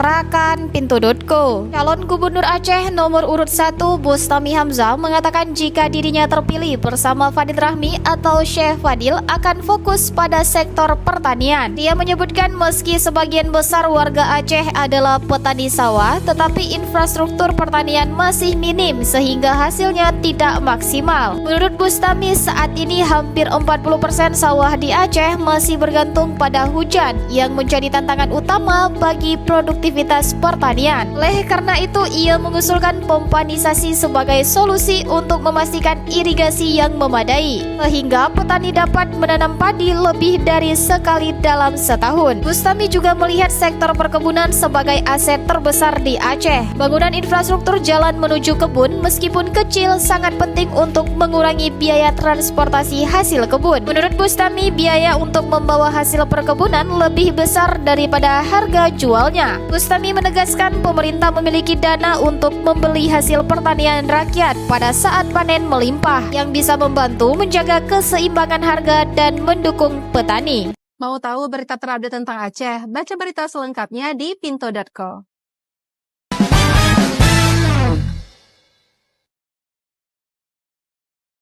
Gerakan Pintu.co. Calon Gubernur Aceh nomor urut 1 Bustami Hamzah mengatakan jika dirinya terpilih bersama Fadil Rahmi atau Syekh Fadil akan fokus pada sektor pertanian. Dia menyebutkan meski sebagian besar warga Aceh adalah petani sawah, tetapi infrastruktur pertanian masih minim sehingga hasilnya tidak maksimal. Menurut Bustami, saat ini hampir 40% sawah di Aceh masih bergantung pada hujan yang menjadi tantangan utama bagi produktivitas pertanian. Oleh karena itu, ia mengusulkan pompanisasi sebagai solusi untuk memastikan irigasi yang memadai, sehingga petani dapat menanam padi lebih dari sekali dalam setahun. Bustami juga melihat sektor perkebunan sebagai aset terbesar di Aceh. Bangunan infrastruktur jalan menuju kebun meskipun kecil sangat penting untuk mengurangi biaya transportasi hasil kebun. Menurut Bustami, biaya untuk membawa hasil perkebunan lebih besar daripada harga jualnya. Bustami menegaskan pemerintah memiliki dana untuk membeli hasil pertanian rakyat pada saat panen melimpah yang bisa membantu menjaga keseimbangan harga dan mendukung petani. Mau tahu berita terupdate tentang Aceh? Baca berita selengkapnya di pinto.co.